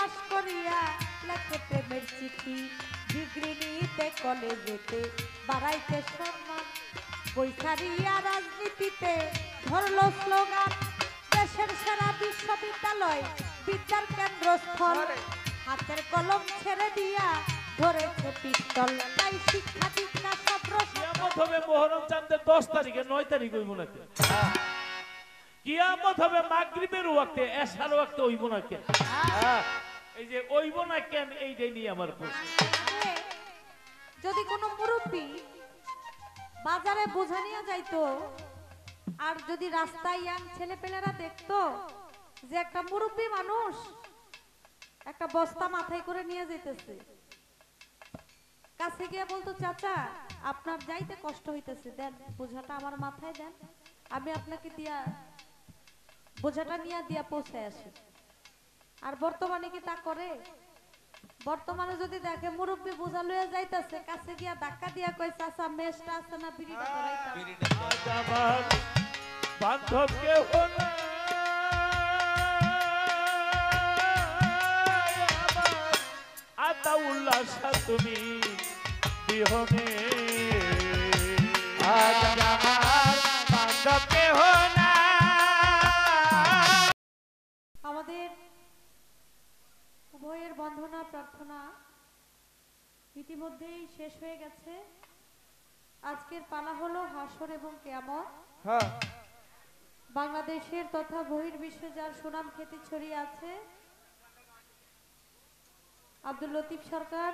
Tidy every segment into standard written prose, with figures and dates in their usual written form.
পাশ করিয়া লেখে প্রেমের চিঠি, ডিগ্রি নিতে কলেজেতে বাড়াইতে সম্মান, বই ছাড়িয়া রাজনীতিতে ধরলো স্লোগান, দেশের সেরা বিশ্ববিদ্যালয় বিদ্যার কেন্দ্রস্থল, হাতের কলম ছেড়ে দিয়া ধরেছে পিস্তল, তাই শিক্ষা দীক্ষা সব কিয়ামত হবে মোহরম চাঁদের 10 তারিখে 9 তারিখ হইব নাকি? কিয়ামত হবে মাগরিবের ওয়াক্তে, এশার ওয়াক্তে হইব নাকি? এই যে হইব না কেন, এইটাই নিয়ে আমার প্রশ্ন। যদি কোনো মুরব্বী বাজারে বোঝা নিয়ে যাইতো আর যদি রাস্তায় ইয়াং ছেলেপেলেরা দেখতো যে একটা মুরব্বী মানুষ একটা বস্তা মাথায় করে নিয়ে যাইতেছে, কাছে গিয়ে বলতো, চাচা আপনার যাইতে কষ্ট হইতেছে, দেন বোঝাটা আমার মাথায় দেন, আমি আপনাকে দিয়া বোঝাটা নিয়ে দিয়া পৌঁছে আসি। আর বর্তমানে কি তা করে? বর্তমানে যদি দেখে মুরব্বী বোঝা লইয়া যাইতেছে, কাছে গিয়া ধাক্কা দিয়া কয়, চাচা মেশটা আছে না, বিড়িটা ধরাইতাম। আমার বান্ধব কেউ না, আতাউল্লাহ শাহ তুমি বিহনে, আজ আমার বান্ধব কেউ না। আমাদের উভয়ের বন্ধনা প্রার্থনা ইতিমধ্যেই শেষ হয়ে গেছে। আজকের পালা হলো হাসর এবং কিয়ামত। বাংলাদেশের তথা বহির্বিশ্বে যার সুনাম খ্যাতি ছড়িয়ে আছে, আব্দুল লতিফ সরকার,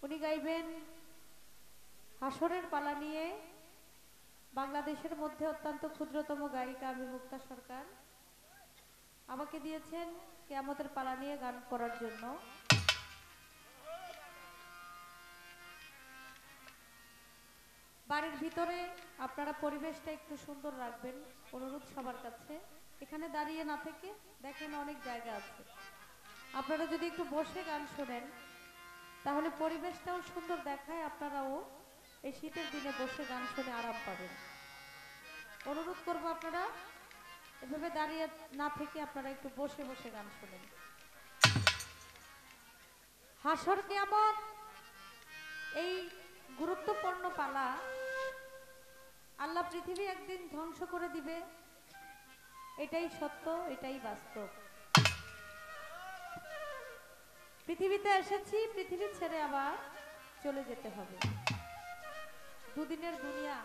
উনি গাইবেন হাসরের পালা নিয়ে। বাংলাদেশের মধ্যে অত্যন্ত ক্ষুদ্রতম গায়িকা আমি মুক্তা সরকার, আমাকে দিয়েছেন কিয়ামতের পালা নিয়ে গান করার জন্য। বাড়ির ভিতরে আপনারা পরিবেশটা একটু সুন্দর রাখবেন, অনুরোধ সবার কাছে। এখানে দাঁড়িয়ে না থেকে দেখেন অনেক জায়গা আছে, আপনারা যদি একটু বসে গান শোনেন তাহলে পরিবেশটাও সুন্দর দেখায়, আপনারাও এই শীতের দিনে বসে গান শুনে আরাম পাবেন। অনুরোধ করব আপনারা এভাবে দাঁড়িয়ে না থেকে আপনারা একটু বসে বসে গান শোনেন। হাসর কিয়ামত এই গুরুত্বপূর্ণ পালা, আল্লাহ পৃথিবী একদিন ধ্বংস করে দিবে, এটাই সত্য, এটাই বাস্তব। পৃথিবীতে এসেছি, পৃথিবী ছেড়ে আবার চলে যেতে হবে। দুদিনের দুনিয়া,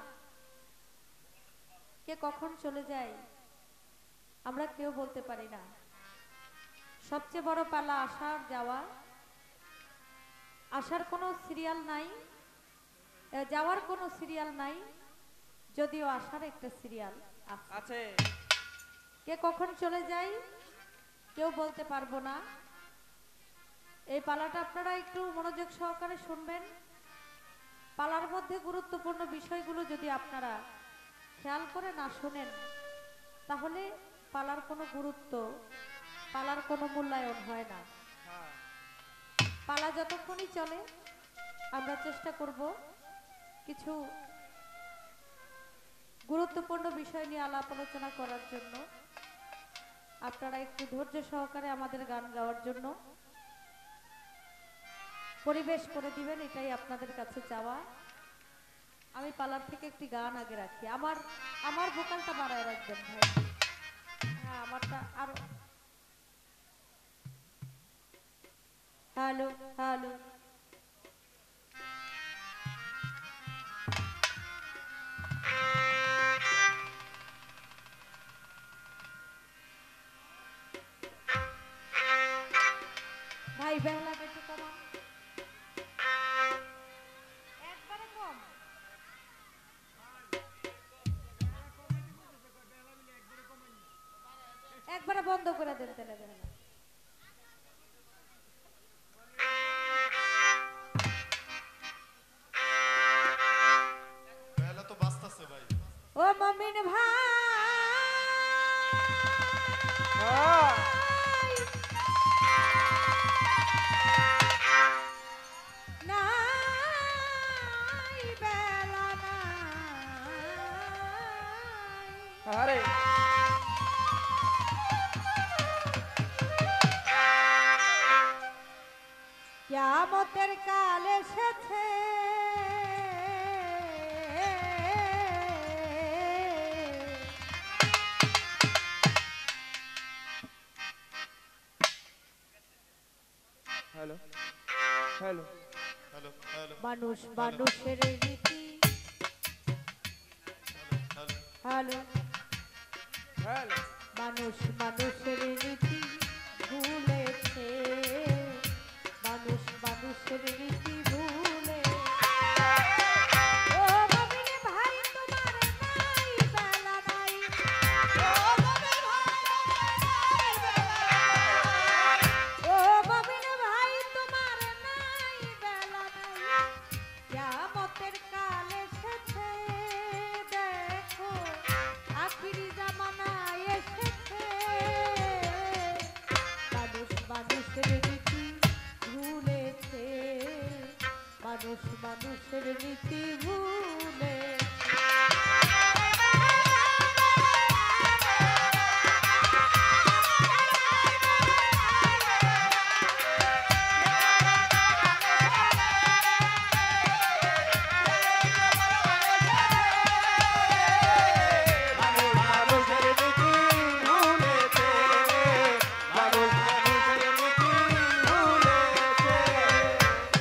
কে কখন চলে যায় আমরা কেউ বলতে পারি না। সবচেয়ে বড় পালা আসার যাওয়া, আসার কোনো সিরিয়াল নাই, যাওয়ার কোনো সিরিয়াল নাই, যদিও আসার একটা সিরিয়াল আছে। কে কখন চলে যায় কেউ বলতে পারবো না। এই পালাটা আপনারা একটু মনোযোগ সহকারে শুনবেন। পালার মধ্যে গুরুত্বপূর্ণ বিষয়গুলো যদি আপনারা খেয়াল করে না শোনেন তাহলে পালার কোনো গুরুত্ব, পালার কোনো মূল্যায়ন হয় না। পালা যতক্ষণই চলে আমরা চেষ্টা করব কিছু গুরুত্বপূর্ণ বিষয় নিয়ে আলাপ আলোচনা করার জন্য। আপনারা একটু ধৈর্য সহকারে আমাদের গান গাওয়ার জন্য পরিবেশ করে দিবেন, এটাই আপনাদের কাছে চাওয়া। আমি পালার থেকে একটি গান আগে রাখি, আমার ভোকালটা বাড়ায় রাখবেন ভাই। হ্যাঁ, আমারটা আরো। হ্যালো হ্যালো, ভাই বেহালাটা একটু কমান, একবারে কম। একবারে বন্ধ করে দেন তাহলে বেহালা। ও মমিন ভাই, নাই বেলা নাই, আরে কিয়ামতের কাল এসেছে, হ্যালো হ্যালো মানুষ মানুষের রীতি, হ্যালো হ্যালো মানুষ মানুষের রীতি ভুলেছে, মানুষ মানুষের রীতি ভুলে। ও বাবিনে ভাই তোমার নাই বেলা নাই, ও বাবিনে ভাই তোমার নাই বেলা নাই, কিয়ামতের কাল এসেছে, দেখো আখিরি জামানা এসেছে, মানুষ মানুষের রীতি ভুলেছে, মানুষ মানুষের রীতি ভুলে।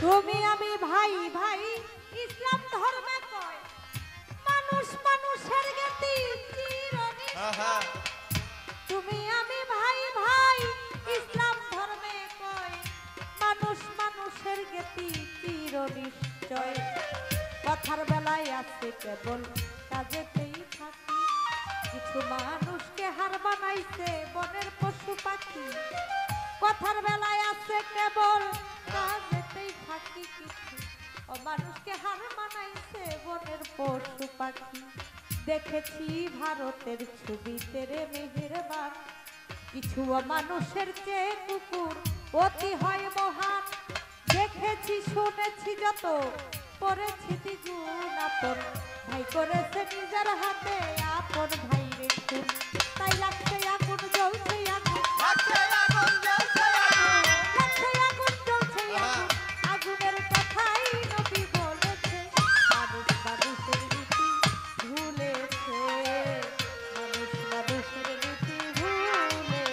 তুমি আমি ভাই ভাই ইসলাম ধর্মে কয় মানুষ মানুষের গতি চিরনিষ্ঠ। তুমি আমি ভাই ভাই ইসলাম ধর্মে কয় মানুষ মানুষের গতি চিরনিশ্চয়। কথার বেলায় আছে কেবল কাজেতেই থাকি, কিছু মানুষকে হার বানাইছে বনের পশু পাখি। কথার বেলায় আছে কেবল কাজেতেই থাকি, কিছু মানুষকে হার বানাইছে বনের পশু পাখি। দেখেছি ভারতের ছবিতে রে মেহেরবান, কিছু মানুষের চেয়ে কুকুর অতি হয় মহান। দেখেছি শুনেছি যত পড়েছি দ্বিগুণ, আপন ভাই করেছে নিজের হাতে আপন ভাই রে খুন। তাই লাগছে আগুন জ্বলছে আগুন, লাগছে আগুন জ্বলছে আগুন, লাগছে আগুন জ্বলছে আগুন, আগুনের কথাই নবী বলেছে। মানুষ মানুষের রীতি ভুলেছে, মানুষ মানুষের রীতি ভুলে।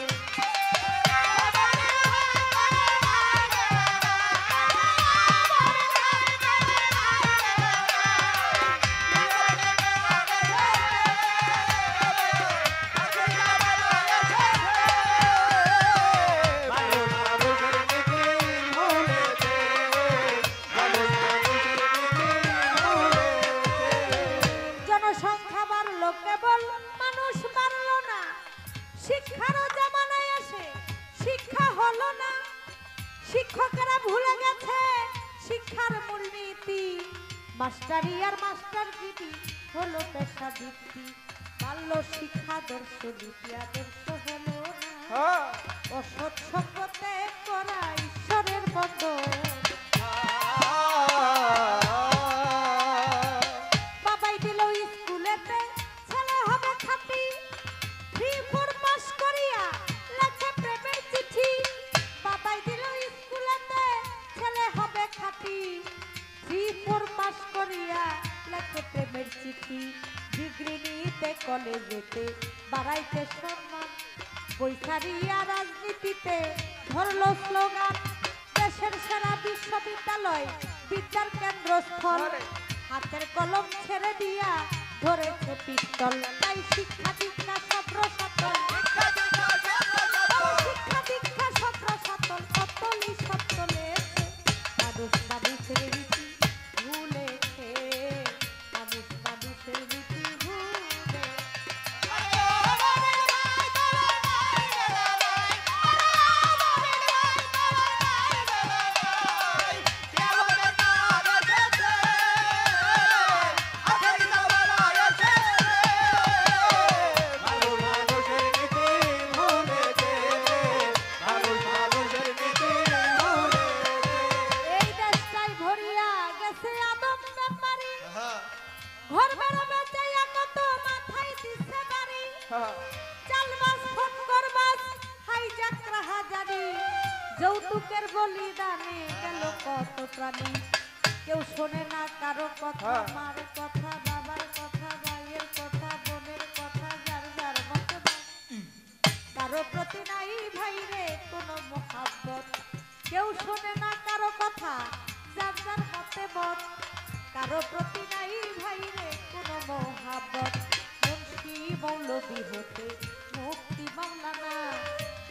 জনসংখ্যা বাড়লো কেবল মানুষ বাড়লো না, শিক্ষারও জামানায় এসে শিক্ষা হলো না। শিক্ষকেরা ভুলে গেছে শিক্ষার মূলনীতি, মাস্টারি আর মাস্টারগিরি হলো পেশা ভিত্তি। বাল্য শিক্ষা দর্শ নীতি আদর্শ হলো না, অসৎ সঙ্গতে করা ঈশ্বরের বন্ধন। বাবাই দিল স্কুলেতে ছেলে হবে খাঁটি, 3-4 পাস করিয়া লেখে প্রেমের চিঠি। বাবাই দিল স্কুলেতে ছেলে হবে খাঁটি, 3-4 পাস করিয়া লেখে প্রেমের চিঠি। ডিগ্রি নিতে কলেজেতে বাড়াইতে সম্মান, বৈশারিয়া রাজনীতিতে ধরলো স্লোগান। দেশের সেরা বিশ্ববিদ্যালয় বিদ্যার কেন্দ্রস্থল, হাতের কলম ছেড়ে দিয়া ধরেছে পিস্তল। তাই শিক্ষা দীক্ষা সত্র সাতল, শিক্ষা দীক্ষা সত্র সাতল, অতলি সত্তলেছে। মানুষ মানুষের রীতি ভুলেছে, মানুষ মানুষের রীতি ভুলে। এই দেশটাই ভরিয়া গেছে আদম ব্যাপারী, ঘর বেড়াবে চাইয়া কত মাথায় দিছে বাড়ি। চালবাস ফোন করবাস হাইজাক রাহাজানি, যৌতুকের বলিদানে গেল কত প্রাণী, কেউ শোনে না কারো কথা, মার কথা, বাবার কথা, ভাইয়ের কথা, বোনের কথা, যার যার মতে কারো প্রতি নাই ভাইরে কোনো মহাব্বত, কেউ শোনে না কারো কথা, যার যার মতে মত, কারো প্রতি নাই ভাইরে কোনো মহাব্বত। মুন্সি মৌলবি হতে মুক্তি মাওলানা,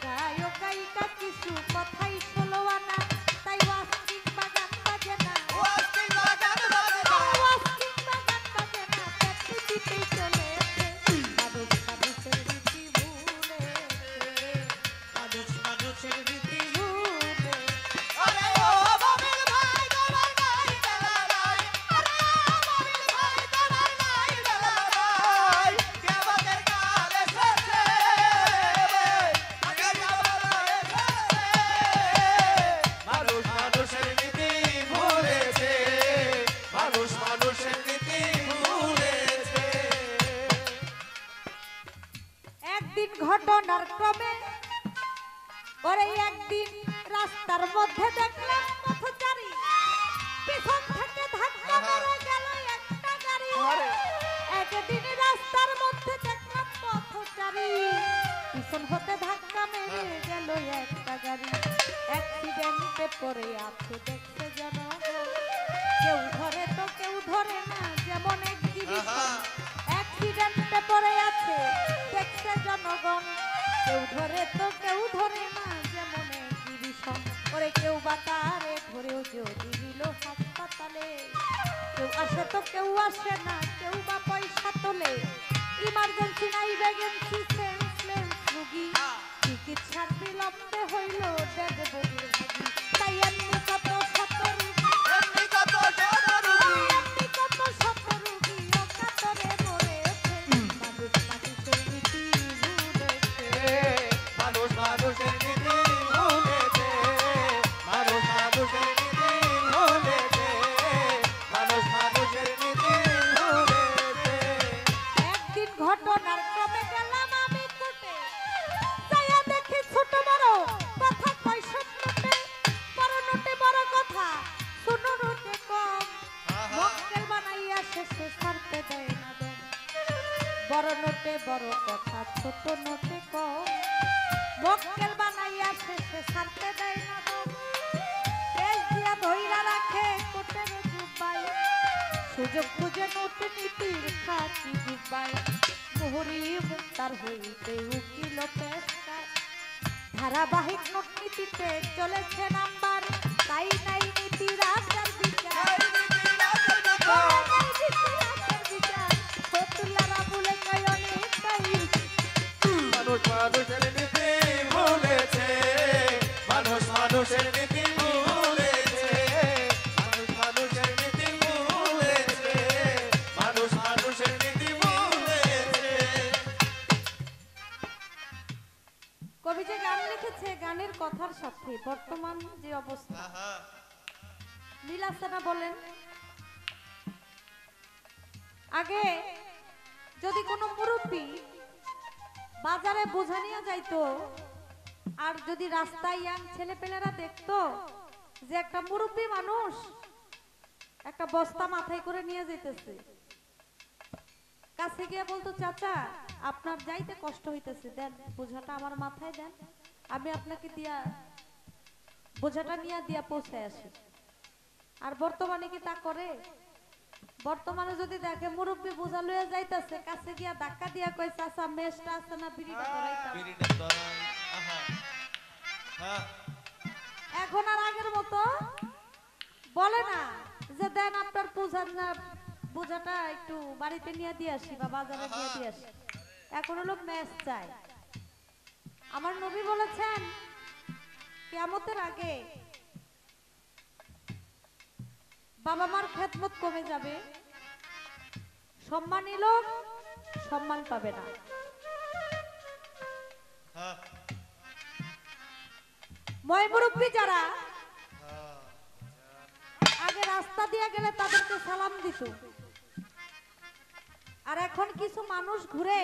গায়ক গায়িকা কিছু কথাই ষোলো আনা, তাই ওয়াস্তিক বাগান বাজে না, ওয়াস্তিক বাগান বাজে না, পৃথিবীতেই চলেছে মানুষ মানুষের রীতি ভুলে, মানুষ মানুষের রীতি ভুলে। আরে ও বাবিল ভাই তোমার নাই বেলা নাই, আরে ও বাবিল ভাই তোমার নাই বেলা নাই, কিয়ামতের কাল এসেছে, আগে যাবার এসেছে, মানুষ মানুষের নীতি ভুলেছে, মানুষ মানুষের নীতি ভুলেছে। একদিন ঘটনার ক্রমে ওরে একদিন রাস্তার মধ্যে দেখলাম পথচারী, পিছন থেকে ধাক্কা মেরে গেল একটা গাড়ি। একদিন রাস্তার মধ্যে দেখলাম পথচারী, পিছন হতে ধাক্কা মেরে গেল একটা গাড়ি। অ্যাক্সিডেন্টে পড়ে আছে দেখছে জনগণ, কেউ ধরে তো কেউ ধরে না, যেমন এক্সিবিশন। অ্যাক্সিডেন্টে পড়ে আছে দেখছে জনগণ, কেউ ধরে তো কেউ ধরে না, যেমন এক্সিবিশন। ওরে কেউ বা তারে ধরেও যদি দিল হাসপাতালে, কেউ আসে তো কেউ আসে না, কেউ বা পয়সা তোলে। ইমার্জেন্সি নাই ভ্যাকেন্সি, সেন্সলেস রোগী, চিকিৎসার বিলম্বে হইল ডেড বডির ভাগি। তাই এমনি কত শত রোগী, এমনি কত শত রোগী, এমনি কত শত রোগী অকাতরে মরেছে, মানুষ মানুষের রীতি ভুলেছে, মানুষ মানুষের নীতি ভুলেছে, মানুষ মানুষের নীতি ভুলেছে, মানুষ মানুষের নীতি ভুলেছে। একদিন ঘটনার ক্রমে গেলাম আমি কোর্টে, যাইয়া দেখি ছোট বড় কথা কয় সব নোটে, বড় নোটে বড় কথা, ছোট নোটে কম, মক্কেল বানাইয়া শেষে ছাড়তে দেয় না দম। বড় নোটে বড় কথা, ছোট নোটে কম, মক্কেল বানাইয়া শেষে ছাড়তে দেয় না দম। পেশ দিয়া ধইরা রাখে কোর্টের জুব্বাই, সুযোগ খুঁজে নোট নীতির ফাঁকি ডুবাই। মোহরি মুক্তার হইতে উকিল পেশকার, ধারাবাহিক নোট নীতিতে চলেছে নাম্বার, তাই নাই নীতি রাজার বিচার, ফতুল্লারা বলে কয় অনেকটাই। মানুষ মানুষের নীতি ভুলেছে, মানুষ মানুষের নীতি ভুলেছে, মানুষ মানুষের নীতি ভুলেছে, মানুষ মানুষের নীতি ভুলেছে। কবি যে গান লিখেছে, গানের কথার সাথে বর্তমান যে অবস্থা মিল আছে না বলেন? আগে যদি কোনো মুরব্বী বাজারে বোঝা নিয়ে যাইতো, আর যদি রাস্তায় ইয়াং ছেলেপেলেরা দেখতো যে একটা মুরব্বী মানুষ একটা বস্তা মাথায় করে নিয়ে যেতেছে, কাছে গিয়ে বলতো, চাচা আপনার যাইতে কষ্ট হইতেছে, দেন বোঝাটা আমার মাথায় দেন, আমি আপনাকে দিয়া বোঝাটা নিয়ে দিয়া পৌঁছে আসি। আর বর্তমানে কি তা করে? বর্তমানে যদি দেখে মুরব্বী বোঝা লইয়া যাইতেছে, কাছে গিয়া ধাক্কা দিয়া কয়, চাচা মেশটা আছে না, বিড়িটা ধরাইতা। এখন আর আগের মতো বলে না যে দেন আপনার বোঝাটা একটু বাড়িতে নিয়ে দিয়ে আসি বা বাজারে নিয়ে দিয়ে আসি। এখন হলো মেশ চাই। আমার নবী বলেছেন কিয়ামতের আগে বাবা মার খেদমত কমে যাবে, সম্মানী লোক সম্মান পাবে না। ময়মুরব্বী যারা আগে রাস্তা দিয়ে গেলে তাদেরকে সালাম দিত, আর এখন কিছু মানুষ ঘুরে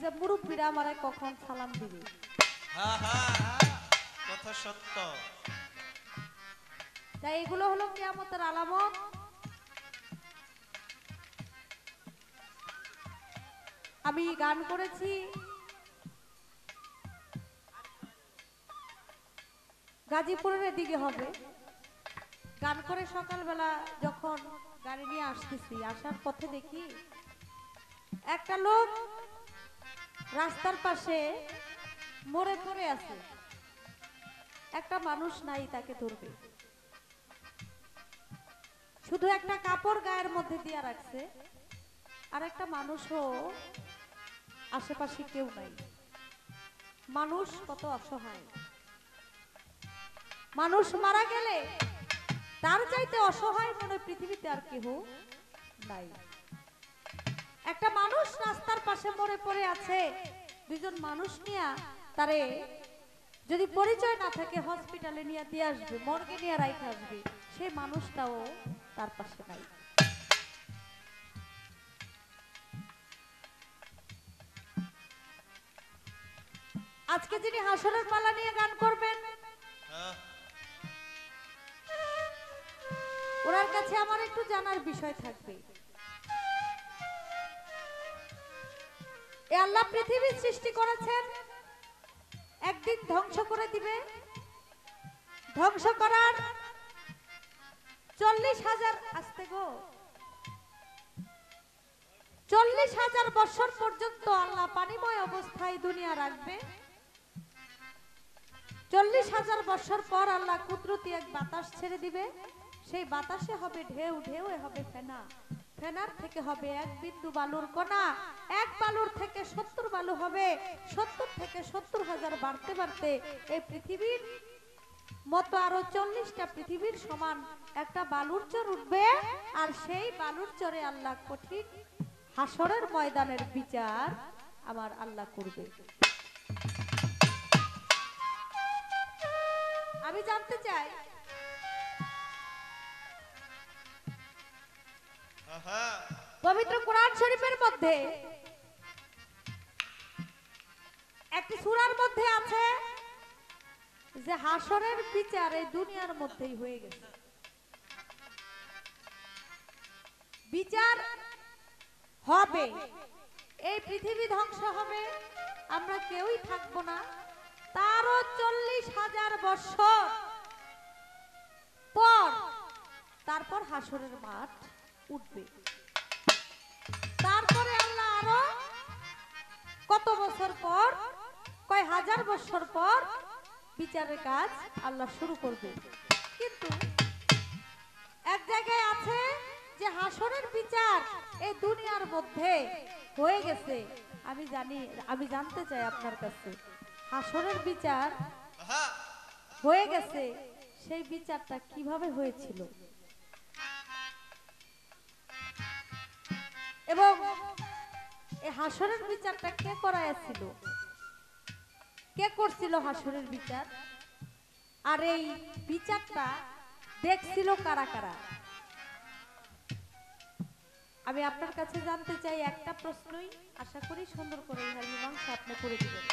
যে মুরব্বীরা আমারে কখন সালাম দিবে। কথা সত্য। তাই এগুলো হলো কিয়ামতের আলামত। আমি গান করেছি গাজীপুরের দিকে হবে। গান করে সকালবেলা যখন গাড়ি নিয়ে আসতেছি, আসার পথে দেখি একটা লোক রাস্তার পাশে মরে পড়ে আছে, একটা মানুষ নাই তাকে ধরবে, শুধু একটা কাপড় গায়ের মধ্যে দিয়ে রাখছে, আর একটা মানুষও আশেপাশে কেউ নাই। মানুষ কত অসহায়, মানুষ মারা গেলে তার চাইতে অসহায় মনে পৃথিবীতে আর কেহ নাই। একটা মানুষ রাস্তার পাশে মরে পড়ে আছে, দুইজন মানুষ নিয়ে তারে যদি পরিচয় না থাকে হসপিটালে নিয়ে দিয়ে আসবে, মর্গে নিয়ে রাইখে আসবে, সেই মানুষটাও তার পাশে নাই। আজকে যিনি হাসরের পালা নিয়ে গান করবেন, ওনার কাছে আমার একটু জানার বিষয় থাকবে। এ আল্লাহ পৃথিবী সৃষ্টি করেছেন, একদিন ধ্বংস করে দিবে। ধ্বংস করার 40,000 আসতে গো 40,000 বছর পর্যন্ত আল্লাহ পানিময় অবস্থায় দুনিয়া রাখবে। 40,000 বছর পর আল্লাহ কুদরতি এক বাতাস ছেড়ে দিবে। সেই বাতাসে হবে ঢেউ, ঢেউ হবে ফেনা, ফেনার থেকে হবে এক বিন্দু বালুর কণা, এক বালুর থেকে 70 বালু হবে, 70 থেকে 70,000 বাড়তে বাড়তে এই পৃথিবীর মতো আরো 40টা পৃথিবীর সমান একটা বালুর চর উঠবে। আর সেই বালুর চরে আল্লাহ কঠিন হাসরের ময়দানের বিচার আমার আল্লাহ করবে। আমি জানতে চাই, পবিত্র কোরআন শরীফের মধ্যে একটি সূরার মধ্যে আছে যে হাসরের বিচার এই দুনিয়ার মধ্যেই হয়ে গেছে। বিচার হবে, এই পৃথিবী ধ্বংস হবে, আমরা কেউই থাকবো না। তারও 40,000 বছর পর তারপর হাসরের মাঠ উঠবে। তারপরে আল্লাহ আরো কত বছর পর, কয় হাজার বছর পর বিচারের কাজ আল্লাহ শুরু করবে। কিন্তু এক জায়গায় আছে যে হাসরের বিচার এই দুনিয়ার মধ্যে হয়ে গেছে। আমি জানতে চাই আপনার কাছে, হাসরের বিচার হয়ে গেছে, সেই বিচারটা কিভাবে হয়েছিল এবং এই হাসরের বিচারটা কে করাইছিল, কে করছিল হাসরের বিচার, আর এই বিচারটা দেখছিল কারা কারা। আমি আপনার কাছে জানতে চাই একটা প্রশ্নই, আশা করি সুন্দর করে ইহার মীমাংসা আপনি করে দিবেন।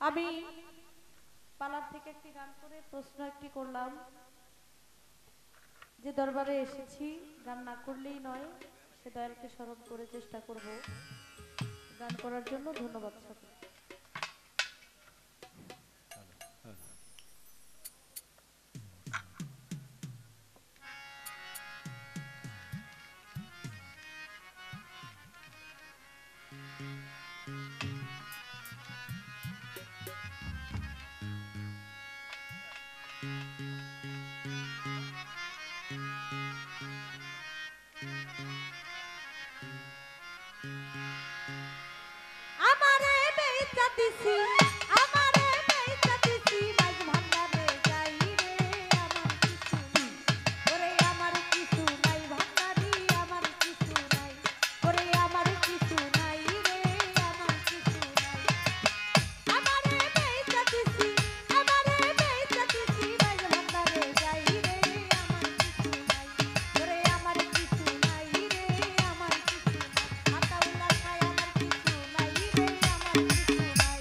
আমি পালার থেকে একটি গান করে প্রশ্ন একটি করলাম, যে দরবারে এসেছি গান না করলেই নয়, সে দয়ালকে স্মরণ করে চেষ্টা করব গান করার জন্য। ধন্যবাদ সকলকে। আমারে বেচা দিছি আমারে বেচা দিছি মাঝ ভান্ডারে যাই রে আমার কিছু নাই ওরে আমার কিছু নাই ভান্ডারি আমার কিছু নাই ওরে আমার কিছু নাই রে আমার কিছু নাই আমারে বেচা দিছি মাঝ ভান্ডারে যাই রে আমার কিছু নাই ওরে আমার কিছু নাই রে আমার কিছু নাই মাথা উল্লা খায় আমার কিছু নাই রে আমার কিছু নাই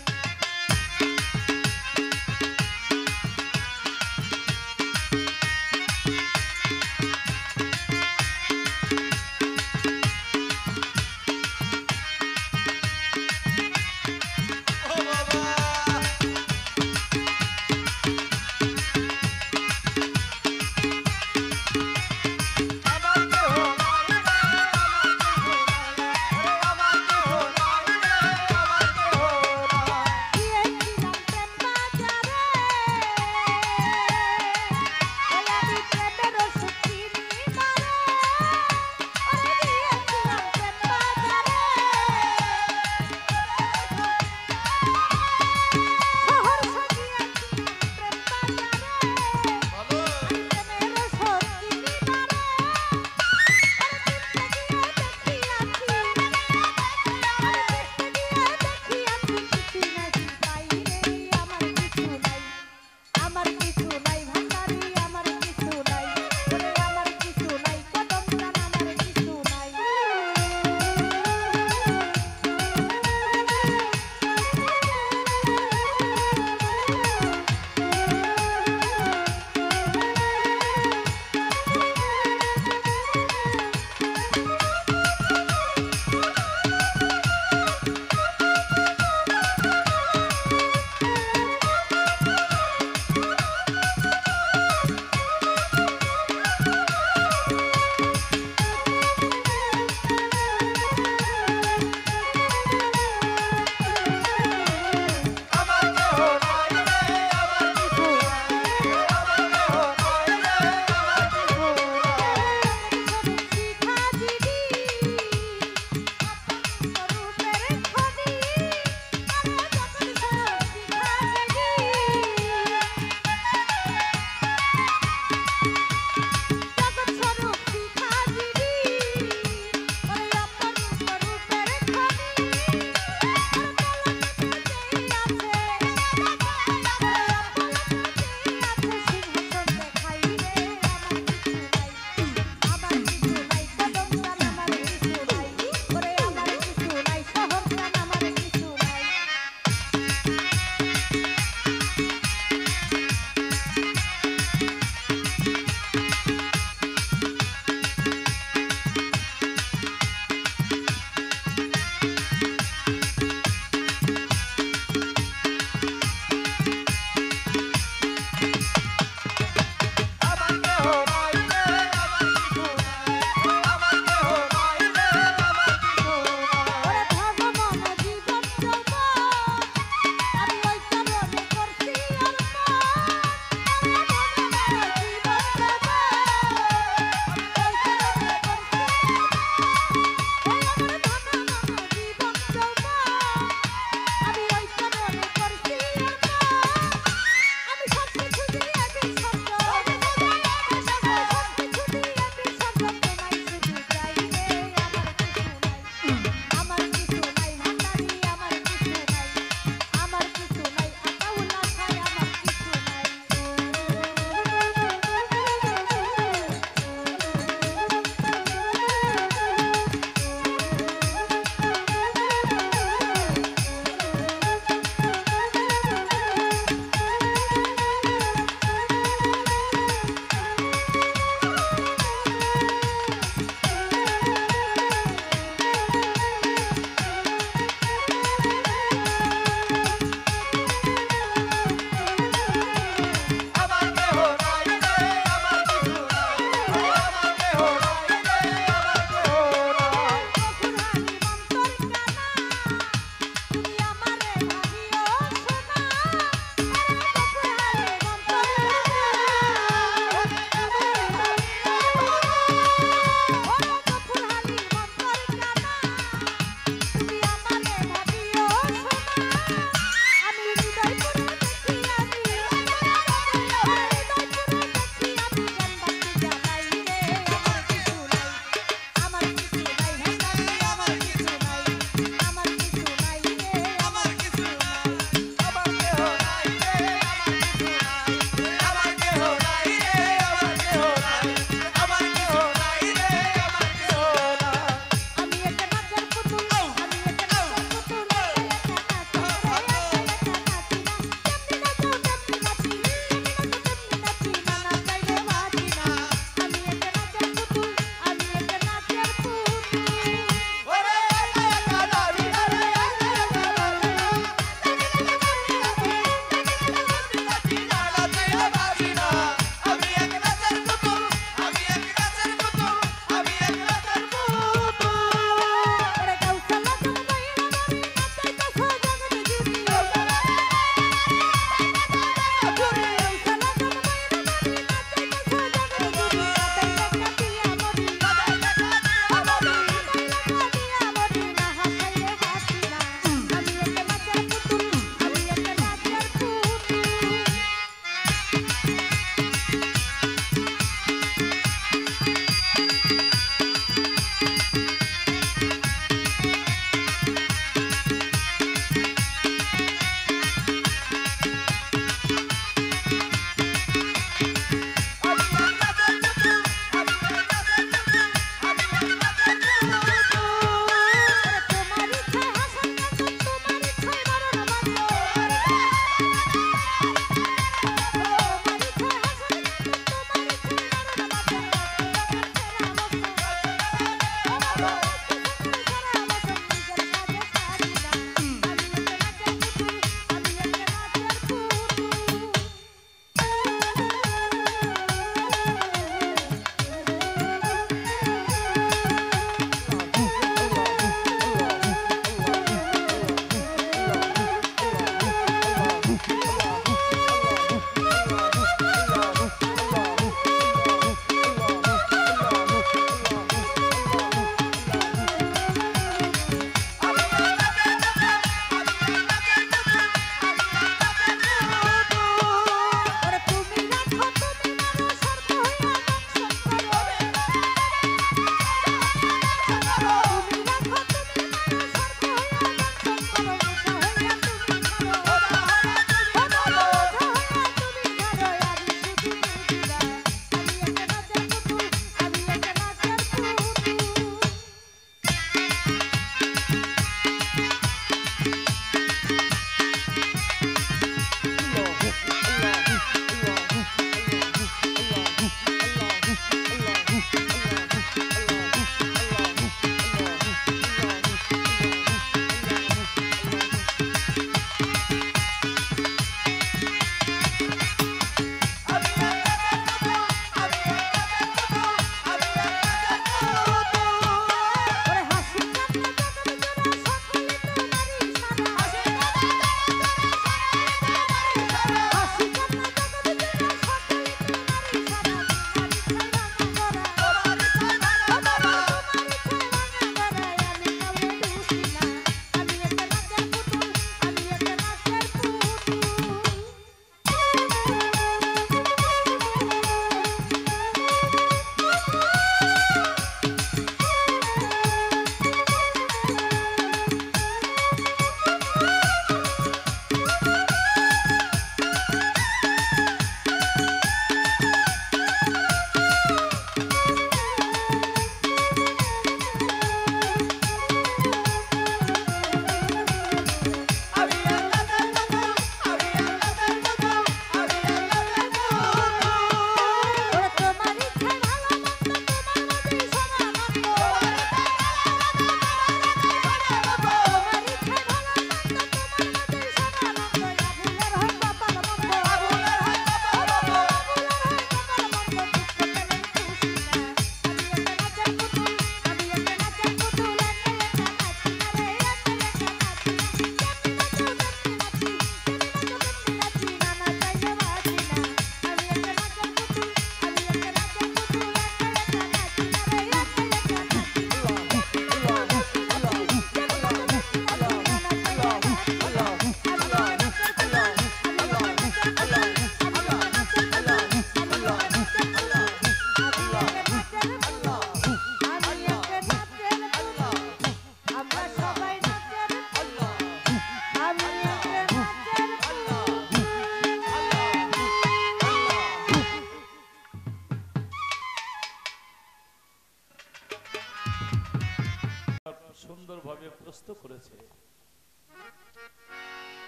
মুখস্থ করেছে।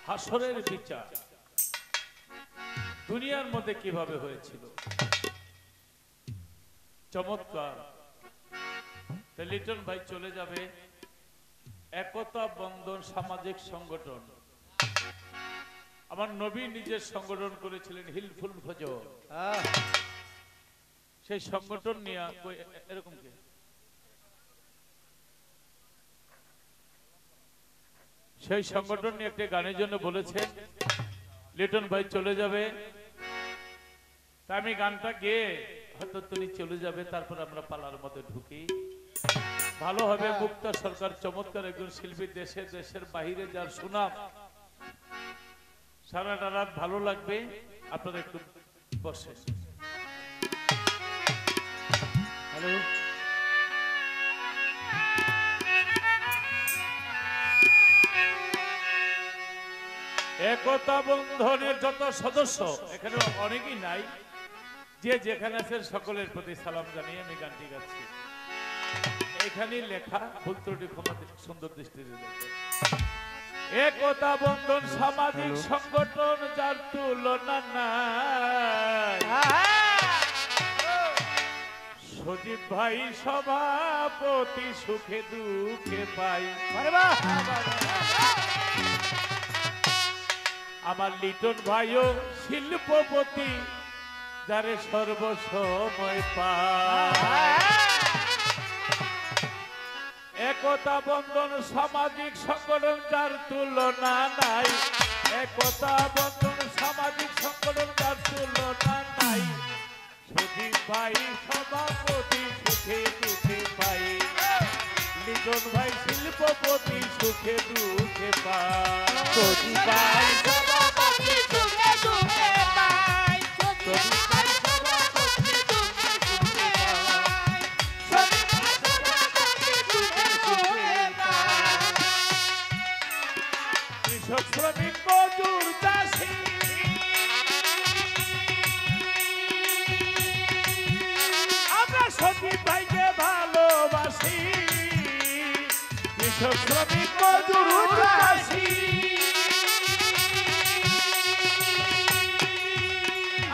হাসরের বিচার দুনিয়ার মধ্যে কিভাবে হয়েছিল, চমৎকার। লিটন ভাই চলে যাবে। একতা বন্ধন সামাজিক সংগঠন, আমার নবী নিজের সংগঠন করেছিলেন হিলফুল ফজর। সেই সংগঠন নিয়ে এরকম কি সেই সংগঠন নিয়ে একটা গানের জন্য বলেছেন লিটন ভাই চলে যাবে। তা আমি গানটা গেয়ে হয়তো তুমি চলে যাবে, তারপর আমরা পালার মধ্যে ঢুকি। ভালো হবে। মুক্তা সরকার চমৎকার একজন শিল্পী, দেশের বাহিরে যার সুনাম, সারাটা রাত ভালো লাগবে। আপনারা একটু বসে। হ্যালো, একতা বন্ধনের যত সদস্য এখানে অনেকেই নাই, যে যেখানে আছেন সকলের প্রতি সালাম জানিয়ে আমি গানটি গাচ্ছি। এখানে লেখা, ভুল ত্রুটি ক্ষমা সুন্দর দৃষ্টিতে দেখবেন। একতা বন্ধন সামাজিক সংগঠন যার তুলনা নাই, সজীব ভাই সভাপতি সুখে দুঃখে পাই। আমার লিটন ভাইও শিল্পপতি যারে সর্বসময় পায়। একতা বন্ধন সামাজিক সংগঠন যার তুলনা নাই, একতা বন্ধন সামাজিক সংগঠন যার তুলনা নাই, সজীব ভাই সভাপতি সুখে দুঃখে পাই। লিটন ভাই শিল্পপতি সুখে দুঃখে পায়। সজীব ভাই সভাপতি সুখে দুঃখে পায়। সজীব ভাই সভাপতি সুখে দুঃখে পায়। সজীব ভাই সভাপতি সুখে দুঃখে পায়। কৃষক শ্রমিক মজুর চাষী আমরা সজীব ভাইকে ভালোবাসি। কৃষক শ্রমিক মজুর চাষী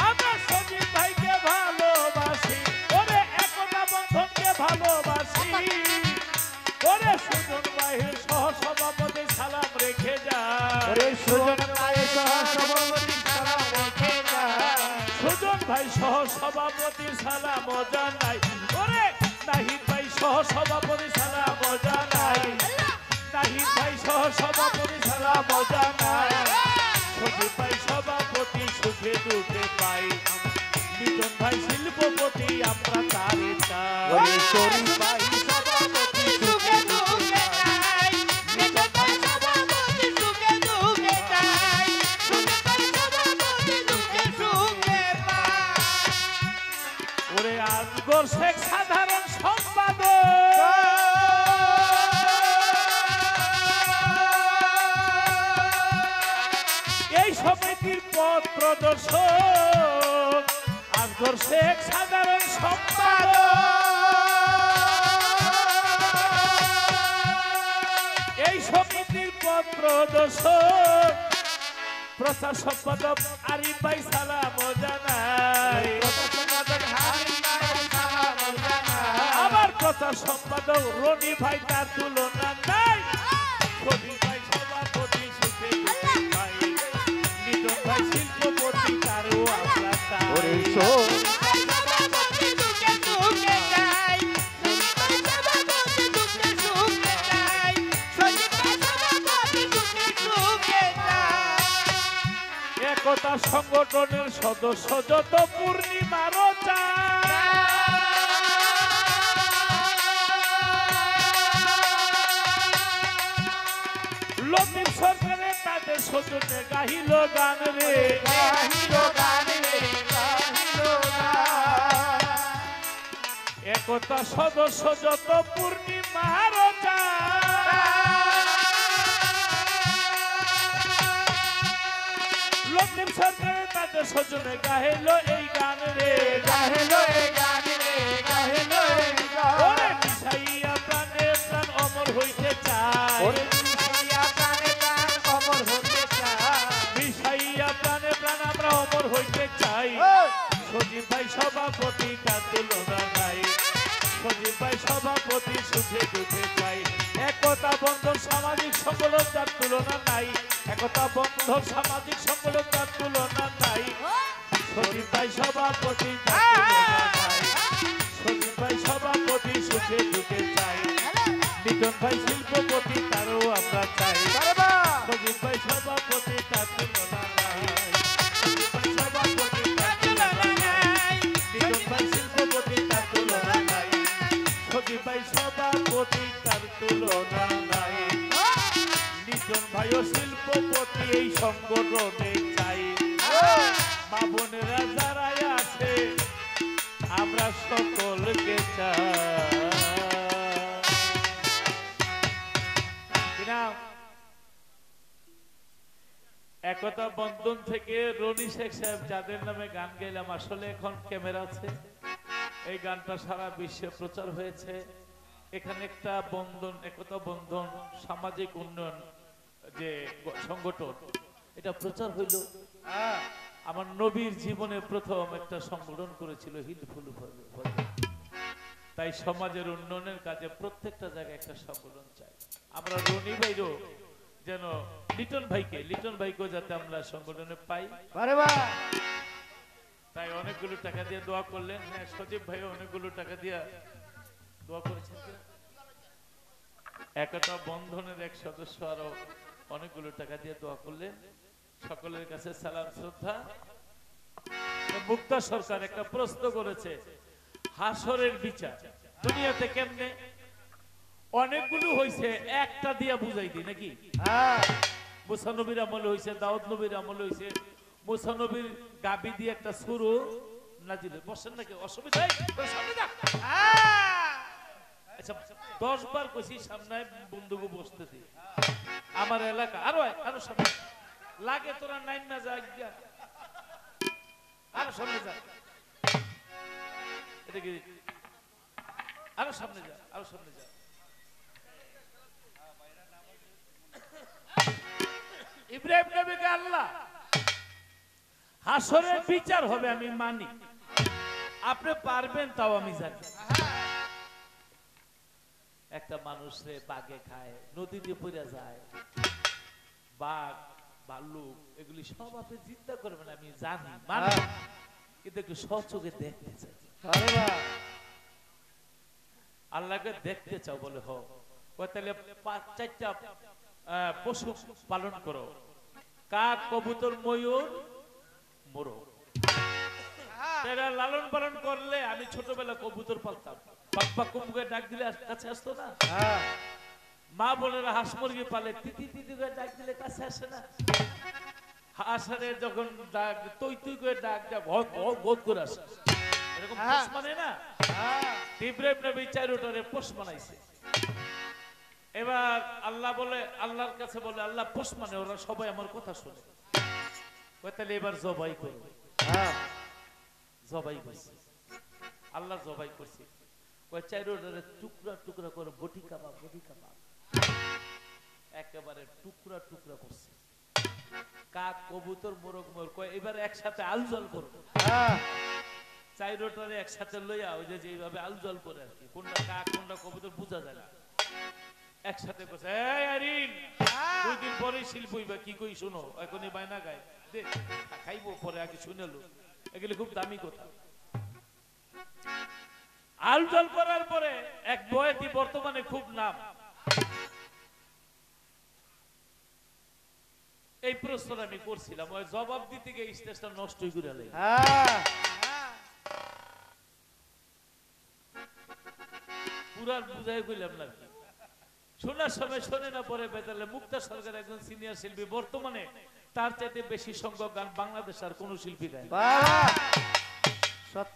আমরা সজীব ভাইকে ভালোবাসি। ওরে একতা বন্ধনকে ভালোবাসি। ওরে সুজন ভাইয়ের সহ সভাপতি সালাম রেখে যায়। ওরে সুজন ভাইয়ের সহ সভাপতি সালাম রেখে যায়। সুজন ভাই সহ সভাপতি সালাম জানাই। ওরে নাহিদ ভাই সহ সভাপতি সালাম জানাই। নাহিদ ভাই সহ সভাপতি সালাম জানাই। সজীব ভাই সভাপতি সুখে দুঃখে পাই। লিটন ভাই শিল্পপতি আমরা তারে চাই। শরীফ ভাই সভাপতি সুখে দুঃখে পাই। লিটন ভাই সভাপতি সুখে দুঃখে পাই। শরীফ ভাই সভাপতি সুখে দুঃখে পাই। ওরে আজগর শেখ সাধারণ সম্পাদক, এই সমিতির পদ প্রদর্শক। আজগর শেখ সাধারণ সম্পাদক, এই সমিতির পদ প্রদর্শক। প্রচার সম্পাদক আরিফ ভাই সালাম জানাই। আমার প্রচার সম্পাদক রনি ভাই তার তুলনা নাই। সজীব ভাই সভাপতি সুখে দুঃখে পাই। লিটন ভাই শিল্পপতি তারও আমরা চাই। একতা সংগঠনের সদস্য যত পূর্ণিমার লতিফ সরকারের তাদের সজনে গাহিল গান রে, গাহিল গান রে, গাহিল গান। একতা সদস্য যত পূর্ণিমার লতিফ সরকারের তাদের সজনে গাহিল এই গান রে, গাহিল এই গান রে, গাহিল এই গান। ওরে মিশাইয়া প্রাণে প্রাণ অমর হইতে চায়। চাই সজীব ভাই সভাপতি তার তুলনা নাই সজীব ভাই সভাপতি সুখে দুঃখে চাই একতা বন্ধন সামাজিক সংগঠন তার তুলনা নাই একতা বন্ধন সামাজিক সংগঠন তার তুলনা নাই সজীব ভাই সভাপতি তার তুলনা নাই সজীব ভাই সভাপতি সুখে দুঃখে চাই লিটন ভাই শিল্পপতি তারও আমরা চাই সজীব ভাই সভাপতি তার তুলনা নাই সজীব ভাই সভাপতি তার তুলনা নাই লিটন ভাই শিল্পপতি তার তুলনা নাই সজীব ভাই সভাপতি তার তুলনা নাই লিটন ভাইও শিল্পপতি এই সংগঠনে চাই মা বোনেরা যারা আছে আমরা সকলকে চাই একতা বন্ধন থেকে রনি শেখ সাহেব যাদের নামে গান গাইলাম আসলে এখন ক্যামেরা আছে এই গানটা সারা বিশ্বে প্রচার হয়েছে এখানে একটা বন্ধন একতা বন্ধন সামাজিক উন্নয়ন যে সংগঠন এটা প্রচার হইল আমার নবীর জীবনে প্রথম একটা সংগঠন করেছিল হিলফুল তাই সমাজের উন্নয়নের কাজে প্রত্যেকটা জায়গায় একটা সংগঠন চাই আমরা রনি ভাইরও যেন লিটন ভাইকেও যাতে আমরা সংগঠনে পাই তাই অনেকগুলো টাকা দিয়ে দোয়া করলেন হ্যাঁ সজীব ভাই অনেকগুলো টাকা দিয়ে দোয়া করেছেন একতা বন্ধনের এক সদস্য আরো অনেকগুলো টাকা দিয়ে দোয়া করলেন সকলের কাছে সালাম শ্রদ্ধা মুক্তা সরকার একটা প্রশ্ন করেছে হাসরের বিচার দুনিয়াতে কেমনে অনেকগুলো হইছে একটা দিয়া বুঝাই দি নাকি মুসা নবীর আমলে হইছে দাউদ নবীর আমলে হইছে মুসা নবীর গাবি দিয়ে একটা সুরু নাজিল বসেন নাকি অসুবিধা আচ্ছা 10 বার কইছি সামনে বন্ধুকে বসতে দি আমার এলাকা আরো সামনে লাগে তোরা নাইন না যা আরো সামনে যা এটা কি আরো সামনে যা ইব্রাহিম নবীকে আল্লাহ হাসরের বিচার হবে আমি মানি আপনি পারবেন তাও আমি জানি একটা মানুষে বাঘে খায় নদীতে পড়ে যায় বাঘ ভাল্লুক এগুলি সব আপনি চিন্তা করবেন আমি জানি মানি কিন্তু একটু সচোখে দেখতে চাই আল্লাহকে দেখতে চাও বলে হোক তাহলে 5-4টা পশু পালন করো কাক কবুতর ময়ূর মোরগ এরা লালন পালন করলে আমি ছোটবেলা কবুতর পালতাম বাপ্পা কুমুকে ডাক দিলে কাছে আসতো না মা বোনেরা হাঁস মুরগি পালে তিতি তিতি করে ডাক দিলে কাছে আসে না হাঁসরে যখন ডাক তুই তুই করে ডাক দেয় ভোগ ভোগ করে আসে এরকম পোষ মানে না ইব্রাহিম নবী 4টারে পোষ বানাইছে এবার আল্লাহ বলে আল্লাহর কাছে বলে আল্লাহ পোষ মানে ওরা সবাই আমার কথা শুনে তাহলে এবার জবাই করবে জবাই করছে আল্লাহ জবাই করছে ওই 4টারে টুকরা টুকরা করে বটি কাবাব একেবারে টুকরা টুকরা করছে কাক কবুতর মোরগ মোর কয় এবার একসাথে আলজল করবো 4টারে একসাথে লইয়া ওই যে যেভাবে আলজল করে আর কি কোনটা কাক কোনটা কবুতর বোঝা যায় না একসাথে করছে এই আরিন 2 দিন পরে শিল্প হইবা কি কই শুনো এখনই বাইনা গায় দে খাইবো পরে আগে শুনেলো এগুলো খুব দামি কথা আলজল করার পরে এক বয়াতি বর্তমানে খুব নাম এই প্রশ্নটা আমি করছিলাম ওই জবাব দিতে গিয়ে স্টেজটা নষ্টই করে গেল পুরার বুঝাই কইলাম না শোনার সময় শোনে না পরে বেতালে মুক্তা সরকার একজন সিনিয়র শিল্পী বর্তমানে তার চাইতে বেশি সংখ্যক গান বাংলাদেশ আর কোন শিল্পী গায়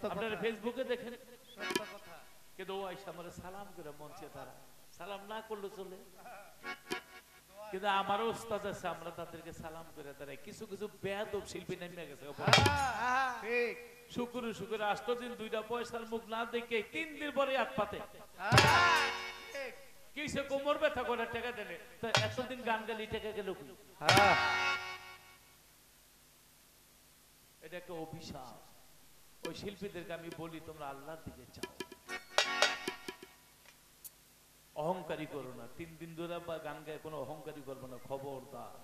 আপনারা ফেসবুকে দেখেন সত্য কথা কিন্তু ও আইসা আমারে সালাম করে মঞ্চে তারা সালাম না করলে চলে কিন্তু আমারও উস্তাদ আছে আমরা তাদেরকে সালাম করে দাঁড়াই কিছু কিছু বেয়াদব শিল্পী নেমে গেছে ঠিক শুক্র 8 দিন 2টা পয়সার মুখ না দেখে 3 দিন পরে হাত পাতে কিসে কোমর ব্যথা করে টাকা দিলে তো এতদিন গান গালি টাকা গেল এটা একটা অভিশাপ। ওই শিল্পীদেরকে আমি বলি তোমরা আল্লাহর দিকে চাও, অহংকারী করো না। 3 দিন ধরে বা গান গায়ে কোনো অহংকারী করবো না, খবরদার।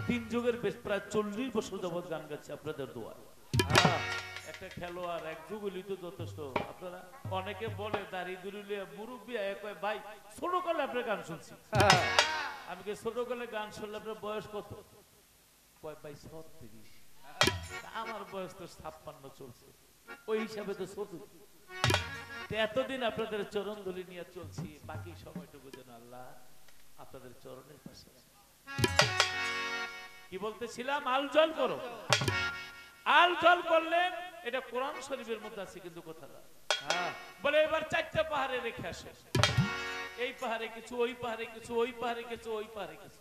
3 যুগের বেশ প্রায় 40 বছর যাবৎ গান গাচ্ছে আপনাদের দোয়ায়। একটা খেলোয়াড় 1 যুগ হইলেই তো যথেষ্ট। আপনারা অনেকে বলে দাঁড়িয়ে দুড়িলে মুরব্বী কয় ভাই ছোটকালে আপনার গান শুনছি। আমি কি ছোটকালে গান শুনলে আপনার বয়স কত? কয় ভাই 36। আমার বয়স তো 56 চলছে, ওই হিসাবে তো ছোট। এতদিন আপনাদের চরণ ধুলি নিয়ে চলছি, বাকি সময়টুকু যেন আল্লাহ আপনাদের চরণের পাশে। কি বলতেছিলাম? আল জল করো। আল জল করলেন, এটা কোরআন শরীফের মধ্যে আছে কিন্তু কথাটা বলে এবার 4টা পাহাড়ে রেখে আসে। এই পাহাড়ে কিছু, ওই পাহাড়ে কিছু, ওই পাহাড়ে কিছু, ওই পাহাড়ে কিছু,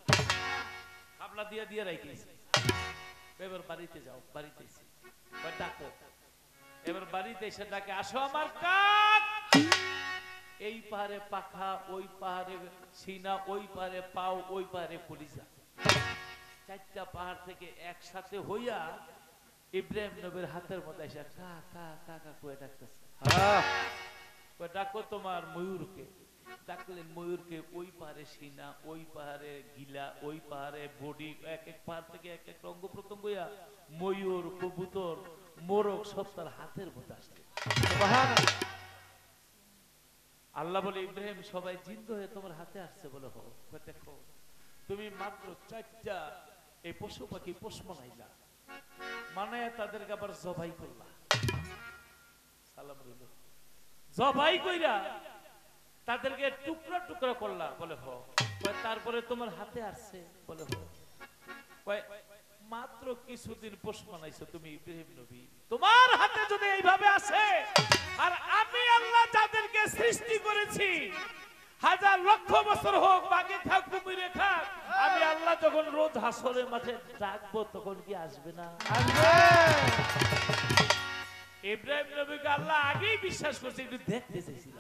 হাবলা দিয়ে দিয়ে রাখিয়েছে। এবার বাড়িতে যাও, বাড়িতে এসে ডাকো। এবার বাড়িতে এসে ডাকে, আসো আমার কাক। এই পাহাড়ে পাখা, ওই পাহাড়ে সিনা, ওই পাহাড়ে পাও, ওই পাহাড়ে কলিজা। 4টা পাহাড় থেকে একসাথে হইয়া ইব্রাহিম নবীর হাতের মধ্যে এসে কা কা কা কা কয়ে ডাকতেছে। ডাকো তোমার ময়ূরকে। ডাকলেন ময়ূরকে। ওই পাহাড়ে সিনা, ওই পাহাড়ে গিলা, ওই পাহাড়ে বডি, এক এক পাহাড় থেকে এক এক অঙ্গ প্রত্যঙ্গ হইয়া ময়ূর, কবুতর, মোরগ সব তার হাতের মধ্যে আসছে। আল্লাহ বলে, ইব্রাহিম সবাই জিন্দু হয়ে তোমার হাতে আসছে বলে। হোক দেখো, তুমি মাত্র 4টা এই পশু পাখি পোষ মানাইলা, মানে তাদেরকে আবার জবাই করলা। সালাম রইল। জবাই কইরা তাদেরকে টুকরা টুকরা করলা বলে। হোক তারপরে তোমার হাতে আসছে বলে। হোক মাত্র কিছুদিন পোষ মানাইছো তুমি ইব্রাহিম নবী, তোমার হাতে যদি এইভাবে আসে, আর আমি আল্লাহ যাদেরকে সৃষ্টি করেছি 1000 লক্ষ বছর হোক, বাগে থাক কুমিরে থাক, আমি আল্লাহ যখন রোজ হাসরের মাঠে ডাকবো তখন কি আসবে না? আসবে। ইব্রাহিম নবীকে আল্লাহ আগেই বিশ্বাস করছে, একটু দেখতে চাইছিল।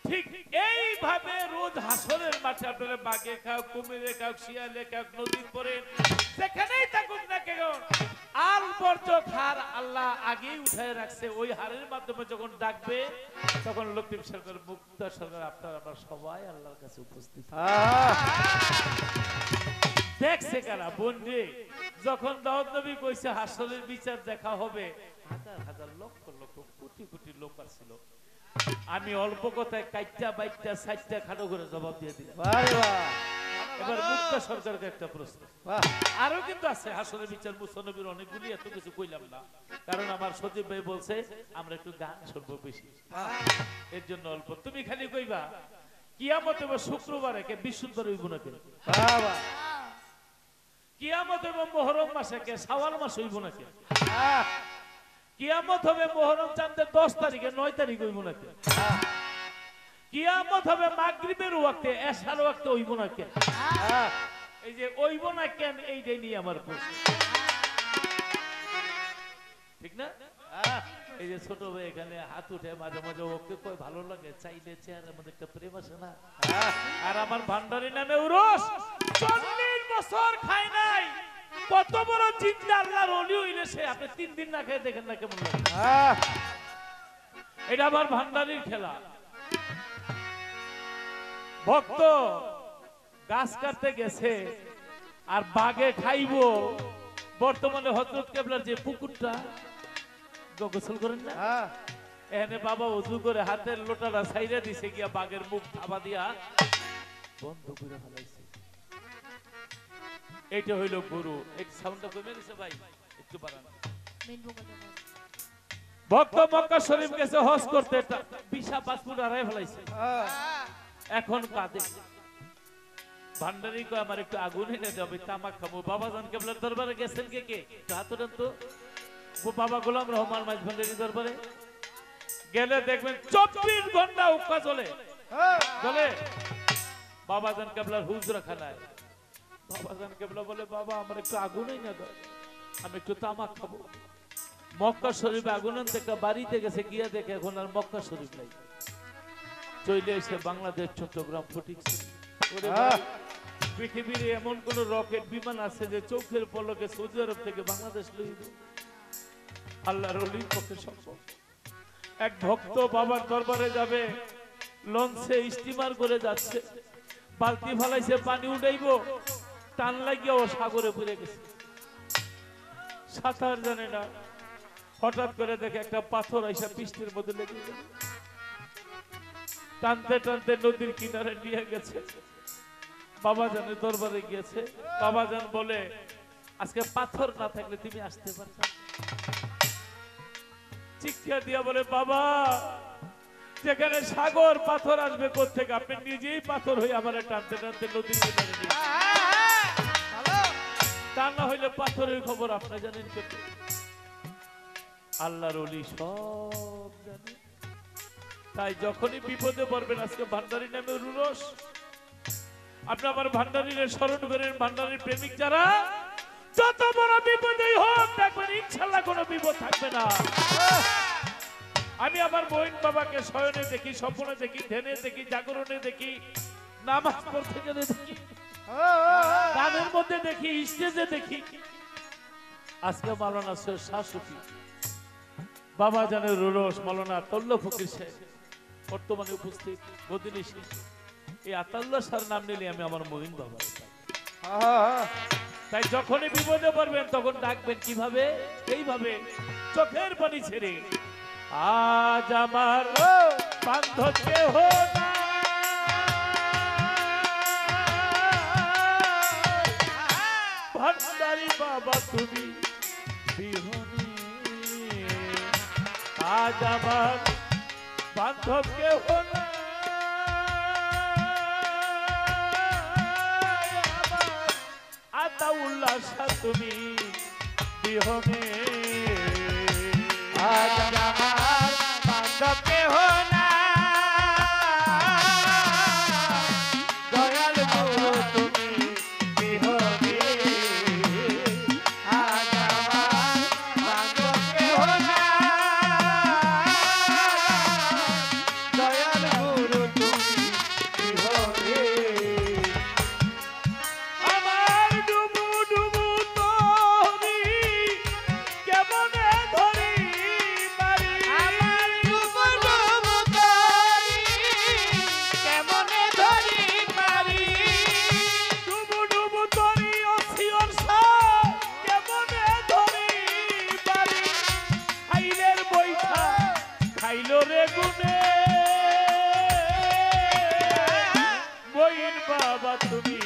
ঠিক এইভাবে রোজ হাসরের মাঠে আপনারা বাগে খাও, কুমিরে খাও, শিয়ালে খাও, নদীর পরে যেখানেই থাকুক না কেন, আল বর্জ্য হার আল্লাহ আগেই উঠায় রাখছে। ওই হারের মাধ্যমে যখন ডাকবে তখন লতিফ সরকার, মুক্তা সরকার, আপনারা আমরা সবাই আল্লাহর কাছে উপস্থিত। দেখছে কারা? বন্ধু যখন দাউদ নবী কইছে হাসরের বিচার দেখা হবে, হাজার হাজার লক্ষ লক্ষ কোটি কোটি লোক আসছিল। আমি অল্প কথায় কাইটা বাইটা 60টা খাটো করে জবাব দিয়ে দিলাম। এবার মুক্তা সরকারকে একটা প্রশ্ন, আরো কিন্তু আছে হাসরের বিচার মুসানবীর অনেকগুলি, এত কিছু কইলাম না, কারণ আমার সচিব ভাই বলছে আমরা একটু গান শুনবো বেশি, এর জন্য অল্প। তুমি খালি কইবা কিয়ামত হবে শুক্রবারে, কে বৃহস্পতিবার হইব না? কে কিয়ামত হবে মুহররম মাসে, কে শাওয়াল মাস হইব না? কে কিয়ামত হবে মুহররম চাঁদের 10 তারিখে, 9 তারিখ হইব না? কে কিয়ামত হবে মাগরিবের ওয়াক্তে, এশার ওয়াক্তে হইব না? কে এই যে হইব না কেন, এইটাই নিয়ে আমার প্রশ্ন, ঠিক না? এই যে ছোট ভাই এখানে হাত উঠে মাঝে মাঝে, ওকে কই ভালো লাগে, চাইলে চেহারার মধ্যে একটা প্রেম আসে না? আর আমার ভান্ডারি নামে উরস 40 বছর খায় নাই, কত বড় জিন্দা আল্লাহর ওলি হইলে সে, আপনি 3 দিন না খেয়ে দেখেন না কেমন লাগে? এটা আমার ভান্ডারির খেলা। ভক্ত গাছ কাটতে গেছে আর বাগে খাইবো। বর্তমানে হযরত কেবলার যে পুকুরটা গোসল করেন না, এখানে বাবা ওযু করে হাতের লোটাটা ছাইরা দিছে, গিয়া বাগের মুখ থাবা দিয়া বন্ধ করে ফেলাইছে। এইটা হইল গুরু। এই সাউন্ডটা কমে গেছে ভাই, একটু বাড়ান। ভক্ত মক্কা শরীফ গেছে হজ করতে, বিশা পাসপোর্ট হারাই ফেলাইছে, এখন কাঁদে। ভান্ডারি কয় আমার একটু আগুন এনে যাবে, তামাক খাবো। বাবাজান কেবলার দরবারে গেছেন কে কে? হাত উঠান তো। বাবা গোলাম রহমান মাঝ ভান্ডারি দরবারে গেলে দেখবেন 24 ঘন্টা উক্কা চলে চলে। বাবাজান কেবলার হুজরা খানায় বাবাজান কেবলা বলে, বাবা আমার একটু আগুন এনে দাও, আমি একটু তামাক খাবো। মক্কা শরীফে আগুন আনতে একটা বাড়িতে গেছে, গিয়া দেখে এখন আর মক্কা শরীফ নাই, চলে এসে বাংলাদেশ চট্টগ্রাম ফটিকছড়ি। পৃথিবীর এমন কোন রকেট বিমান আছে যে চোখের পলকে সৌদি আরব থেকে বাংলাদেশ লইবে? আল্লাহর ওলির পক্ষে সম্ভব। এক ভক্ত বাবার দরবারে যাবে, লঞ্চে স্টিমার করে যাচ্ছে, বালতি ফালাইছে, পানি উঠাইবো, টান লাগিয়ে ও সাগরে পড়ে গেছে, সাঁতার জানে না। হঠাৎ করে দেখে একটা পাথর আইসা পৃষ্ঠের মধ্যে লেগে গেল, টানতে টানতে নদীর কিনারে নিয়ে গেছে। বাবা জানের দরবারে গিয়েছে, বাবা জান বলে আজকে পাথর না থাকলে তুমি আসতে পারবে। চিৎকার দিয়া বলে বাবা, যেখানে সাগর পাথর আসবে কোত্থেকে? আপনি নিজেই পাথর হয়ে আমার টানতে টানতে নদীর কিনারে নিয়ে, তা না হইলে পাথরের খবর আপনি জানেন কে? আল্লাহর ওলি সব জানে। তাই যখনই বিপদে পড়বেন, আজকে ভান্ডারী নামে রুরস, আপনি আমার ভান্ডারীর স্মরণ করেন। ভান্ডারীর প্রেমিক যারা, যত বড় বিপদেই হোক দেখবেন ইনশাআল্লাহ কোনো বিপদ থাকবে না। আমি আমার মঈন বাবাকে শয়নে দেখি, স্বপ্নে দেখি, ধ্যানে দেখি, জাগরণে দেখি, নামাজ পড়তে গেলে দেখি, গানের মধ্যে দেখি, স্টেজে দেখি। আজকে মাওলানা সৈয়দ শাহ সুফি বাবা জানের রুরস মাওলানা আতাউল্লাহ ফকির সাহেব বর্তমানে উপস্থিত মদিনী। এই আতাউল্লাহ শাহর নাম নিলে আমি আমার মঈন বাবা। তাই যখনই বিপদে পড়বেন তখন ডাকবেন কিভাবে? এইভাবে চোখের পানি ছেড়ে, আজ আমার বান্ধব কেহ নাই, ভান্ডারী বাবা তুমি বিহনে, আজ আমার বান্ধব কেহ নাই, আতাউল্লাহ শাহ তুমি বিহনে, আজ আমার বান্ধব কেহ নাই, দয়াল গুরু তুমি বিহনে, আজ আমার বান্ধব কেহ নাই, দয়াল গুরু তুমি বিহনে। আমার ডুবু ডুবু তরি কেমনে ধরি মারি, আমার ডুবু ডুবু তরি কেমনে ধরি মারি, ডুবু ডুবু তরি অসিয়র সাপ কেমনে ধরি মারি, খাইলের বৈঠা খাইলো রে গুনে, মঈন বাবা তুমি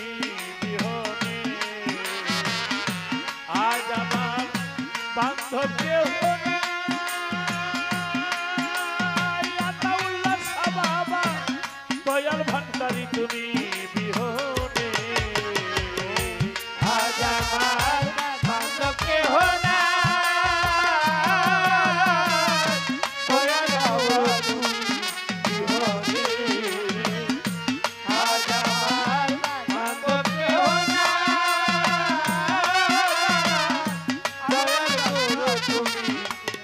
বিহনে, আজ আমার বান্ধব কেহ নাই, আতাউল্লাহ শাহ বাবা দয়াল ভান্ডারী তুমি বিহনে, আজ আমার বান্ধব কেহ নাই, দয়াল গুরু তুমি বিহনে, আজ আমার বান্ধব কেহ নাই, দয়াল গুরু তুমি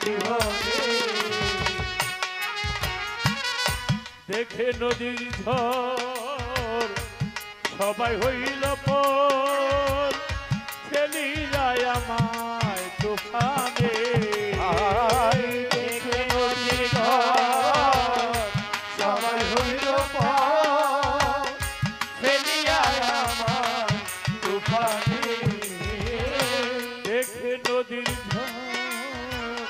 বিহনে। দেখে নদীর ঝড় সবাই হইল পর, ফেলি যায় আমায় তুফানে, দেখে নদীর ঝড় সবাই হইল পর, ফেলিয়া আমার তুফানে, দেখে নদীর ঝড়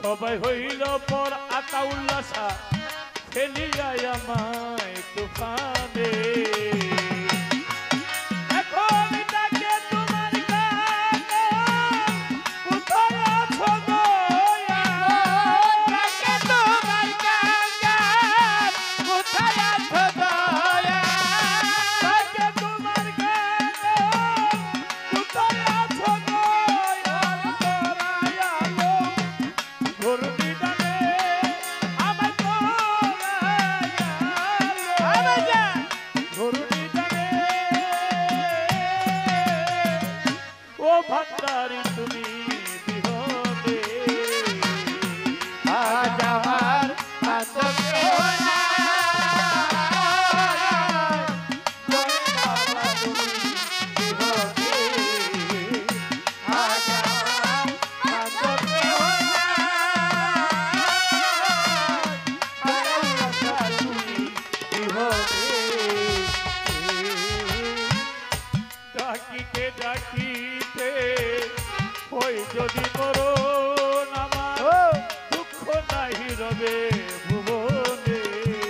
সবাই হইল পর, আতাউল্লাহ শাহ ফেলি যায় আমায় তুফানে, এখন ডাকে তোমার গান, কোথায় আছো দয়া, ডাকে তোমার গান, কোথায় আছো দয়া, ডাকে তোমার গান, কোথায় আছো দয়া, তোরাই আলো ঘোর বিদানে আমায় তোরাই আলো, ঘোর বিদানে ও ভান্ডারী তুমি বিহনে, আজ আমার বান্ধব কেহ নাই, দয়াল বাবা তুমি যদি মরণ আমার দুঃখ নাহি রবে ভুবনে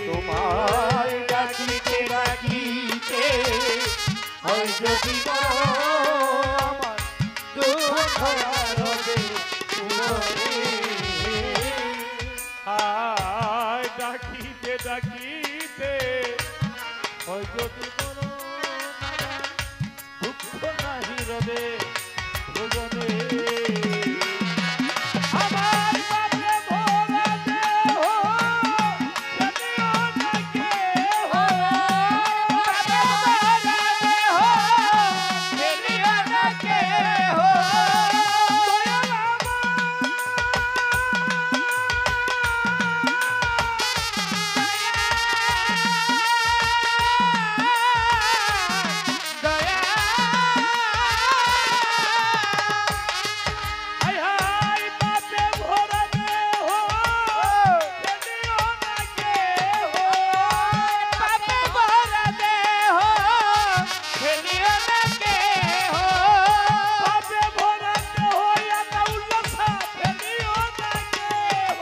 তোমার ডাকিতে ডাকিতে হয় যদি আমার দুঃখ রবে ভুবনে। আয় ডাকিতে ডাকিতে হয় যদি মরণ আমার দুঃখ নাহি রবে ভুবনে আমার বাপে ভরা দেহ জানিও না কেহ দয়াল হায় হায় বাপে ভরা দেহ জানিও না কেহ বাপে ভরা দেহ আনা উল্লাসা ফেলিও না কেহ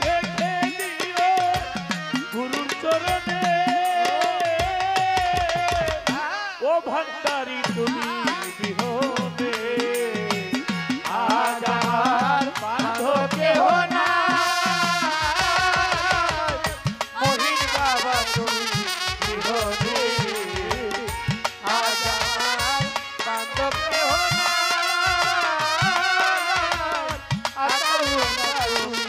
রেখে দিও গুরুর চরণে ও ভান্ডারি তুমি বিহনে আজ আমার বাঁধো কেহ নাই, মহিন বাবা তুমি বিহনে। আজ আমার বাঁধো কেহ নাই, আতারু না তুমি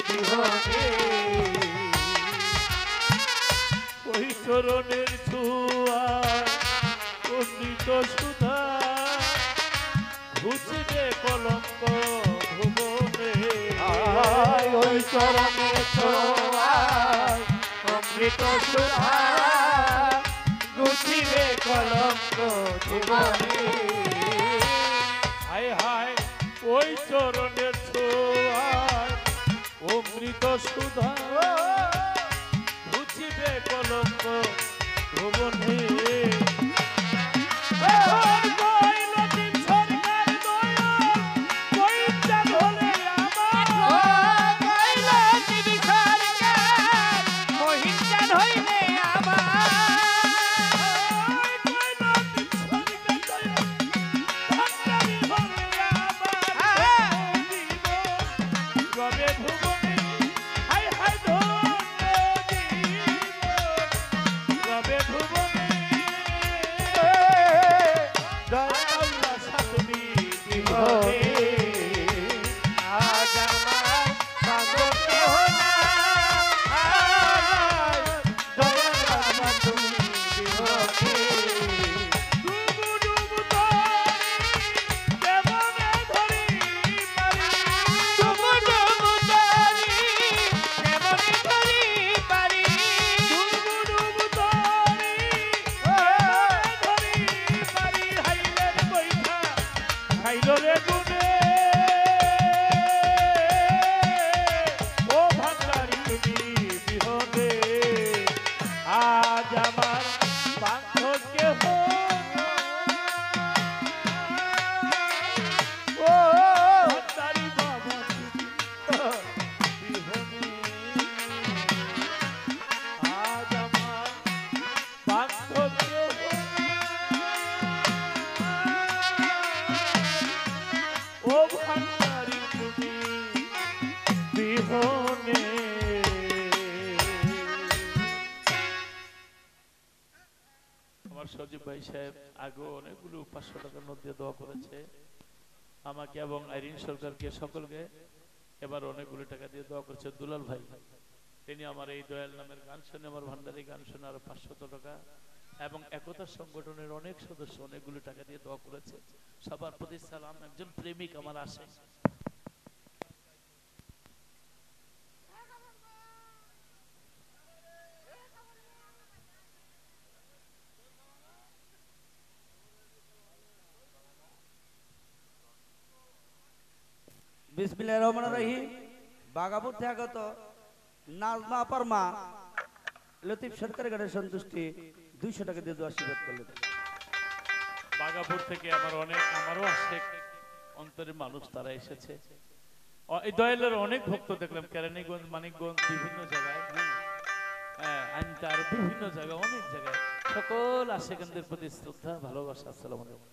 বিহনে। ওই চরণের ছোঁয়া অমৃত সুধা ঘুচবে কলঙ্ক ভুবনে আয় ওই চরণে ছোঁয়ায় অমৃত সুধা গুছিবে কলঙ্ক জীবনে। হায় হায় ওই চরণের ছোঁয়ায় অমৃত সুধা ঘুচিবে কলঙ্ক ভুবনে এখন কইল দিন সরকার দয়াল, কইটা ধরে আমার আজ আমার বাঁধো কেহ নাই, দয়াল বাবা তুমি বিহনে। ডুবু ডুবু তরি কেমনে ধরি পারি, রে গুনে ও ভান্ডারি তুমি বিহনে আজ আমার বান্ধব কেহ ও ভান্ডারি বাবা তুমি বিহনে আজ আমার বান্ধব কেহ ও ভান্ডারি তুমি বিহনে আমার সজীব ভাই সাহেব আগেও অনেকগুলো 500 টাকার নোট দিয়ে দোয়া করেছে আমাকে এবং আইরিন সরকারকে সকলকে এবার অনেকগুলো টাকা দিয়ে দোয়া করেছে দুলাল ভাই তিনি আমার এই দয়াল নামের গান শুনে আমার ভান্ডারি গান শুনে আরো 500 টাকা এবং একতা সংগঠনের অনেক সদস্য অনেকগুলো টাকা দিয়ে দোয়া করেছে সবার প্রতি সালাম একজন প্রেমিক আমার আসে বিসমিল্লাহির রহমানির রহিম বাগাপুর থেকে আগত নাজমা আপার মা লতিফ সরকারের গাড়ির সন্তুষ্টি 200 টাকা দিয়ে দোয়া আশীর্বাদ করলেন। বাগাপুর থেকে আমারও আসে অন্তরের মানুষ তারা এসেছে। এই দয়ালের অনেক ভক্ত দেখলাম, কেরানীগঞ্জ, মানিকগঞ্জ, বিভিন্ন জায়গায়, হ্যাঁ আইনটা আর বিভিন্ন জায়গায়, অনেক জায়গায়। সকল আশিকানদের প্রতি শ্রদ্ধা ভালোবাসা। আসসালামু আলাইকুম।